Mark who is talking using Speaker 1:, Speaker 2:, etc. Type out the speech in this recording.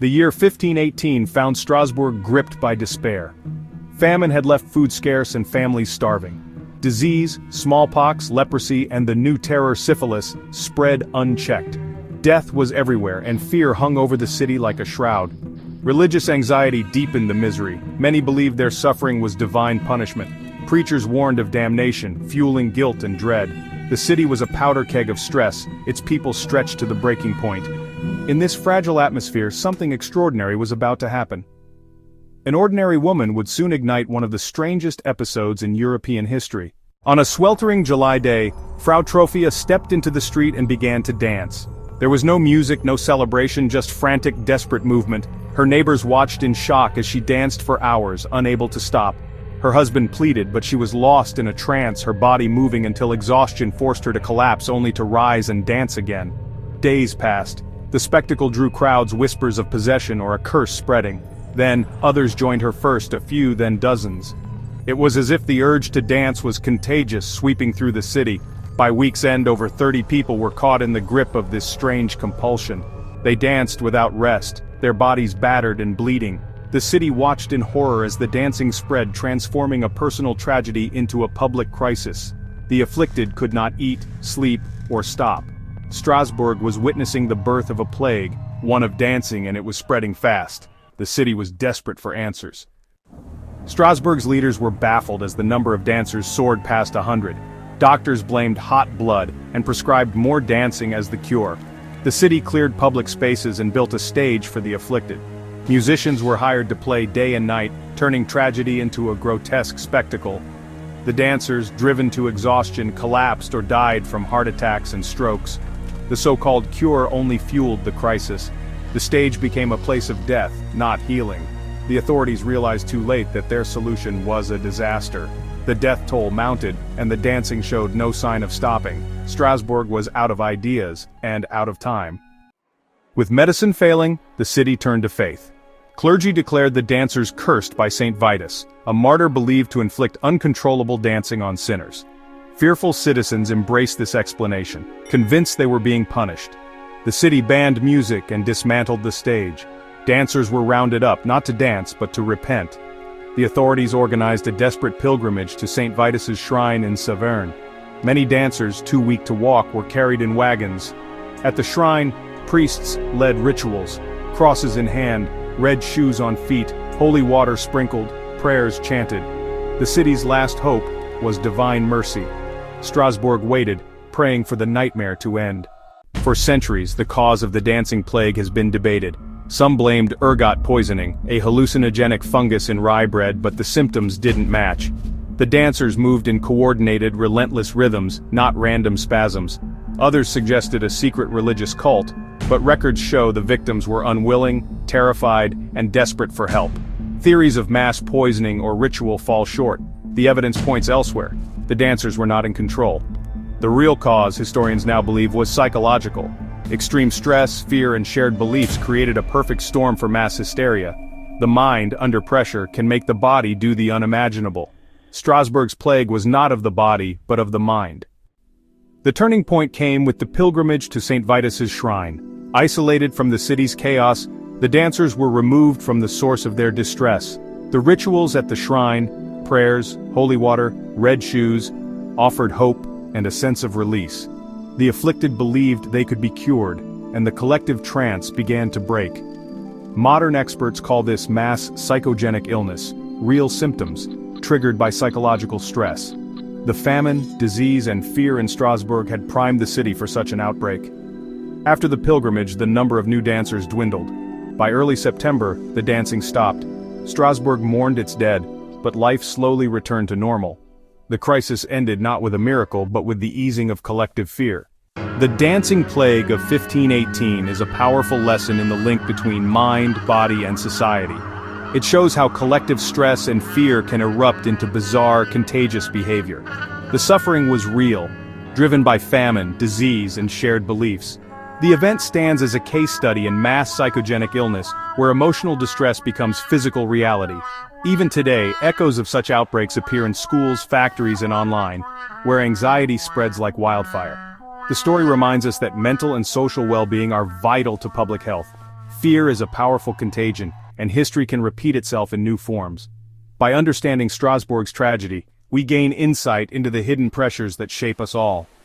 Speaker 1: The year 1518 found Strasbourg gripped by despair. Famine had left food scarce and families starving. Disease, smallpox, leprosy, and the new terror syphilis spread unchecked. Death was everywhere, and fear hung over the city like a shroud. Religious anxiety deepened the misery. Many believed their suffering was divine punishment. Preachers warned of damnation, fueling guilt and dread. The city was a powder keg of stress, its people stretched to the breaking point. In this fragile atmosphere, something extraordinary was about to happen. An ordinary woman would soon ignite one of the strangest episodes in European history. On a sweltering July day, Frau Troffea stepped into the street and began to dance. There was no music, no celebration, just frantic, desperate movement. Her neighbors watched in shock as she danced for hours, unable to stop. Her husband pleaded, but she was lost in a trance, her body moving until exhaustion forced her to collapse only to rise and dance again. Days passed. The spectacle drew crowds, whispers of possession or a curse spreading. Then, others joined her first, a few, then dozens. It was as if the urge to dance was contagious, sweeping through the city. By week's end, over 30 people were caught in the grip of this strange compulsion. They danced without rest, their bodies battered and bleeding. The city watched in horror as the dancing spread, transforming a personal tragedy into a public crisis. The afflicted could not eat, sleep, or stop. Strasbourg was witnessing the birth of a plague, one of dancing, and it was spreading fast. The city was desperate for answers. Strasbourg's leaders were baffled as the number of dancers soared past 100. Doctors blamed hot blood and prescribed more dancing as the cure. The city cleared public spaces and built a stage for the afflicted. Musicians were hired to play day and night, turning tragedy into a grotesque spectacle. The dancers, driven to exhaustion, collapsed or died from heart attacks and strokes. The so-called cure only fueled the crisis. The stage became a place of death, not healing. The authorities realized too late that their solution was a disaster. The death toll mounted, and the dancing showed no sign of stopping. Strasbourg was out of ideas, and out of time. With medicine failing, the city turned to faith. Clergy declared the dancers cursed by Saint Vitus, a martyr believed to inflict uncontrollable dancing on sinners. Fearful citizens embraced this explanation, convinced they were being punished. The city banned music and dismantled the stage. Dancers were rounded up, not to dance, but to repent. The authorities organized a desperate pilgrimage to St. Vitus's shrine in Saverne. Many dancers, too weak to walk, were carried in wagons. At the shrine, priests led rituals, crosses in hand, red shoes on feet, holy water sprinkled, prayers chanted. The city's last hope was divine mercy. Strasbourg waited, praying for the nightmare to end. For centuries, the cause of the dancing plague has been debated. Some blamed ergot poisoning, a hallucinogenic fungus in rye bread, but the symptoms didn't match. The dancers moved in coordinated, relentless rhythms, not random spasms. Others suggested a secret religious cult, but records show the victims were unwilling, terrified, and desperate for help. Theories of mass poisoning or ritual fall short. The evidence points elsewhere. The dancers were not in control. The real cause, historians now believe, was psychological. Extreme stress, fear, and shared beliefs created a perfect storm for mass hysteria. The mind, under pressure, can make the body do the unimaginable. Strasbourg's plague was not of the body, but of the mind. The turning point came with the pilgrimage to St. Vitus's shrine. Isolated from the city's chaos, the dancers were removed from the source of their distress. The rituals at the shrine, prayers, holy water, red shoes, offered hope and a sense of release. The afflicted believed they could be cured, and the collective trance began to break. Modern experts call this mass psychogenic illness, real symptoms, triggered by psychological stress. The famine, disease, and fear in Strasbourg had primed the city for such an outbreak. After the pilgrimage, the number of new dancers dwindled. By early September, the dancing stopped. Strasbourg mourned its dead, but life slowly returned to normal. The crisis ended not with a miracle, but with the easing of collective fear. The dancing plague of 1518 is a powerful lesson in the link between mind, body, and society. It shows how collective stress and fear can erupt into bizarre, contagious behavior. The suffering was real, driven by famine, disease, and shared beliefs. The event stands as a case study in mass psychogenic illness, where emotional distress becomes physical reality. Even today, echoes of such outbreaks appear in schools, factories, and online, where anxiety spreads like wildfire. The story reminds us that mental and social well-being are vital to public health. Fear is a powerful contagion, and history can repeat itself in new forms. By understanding Strasbourg's tragedy, we gain insight into the hidden pressures that shape us all.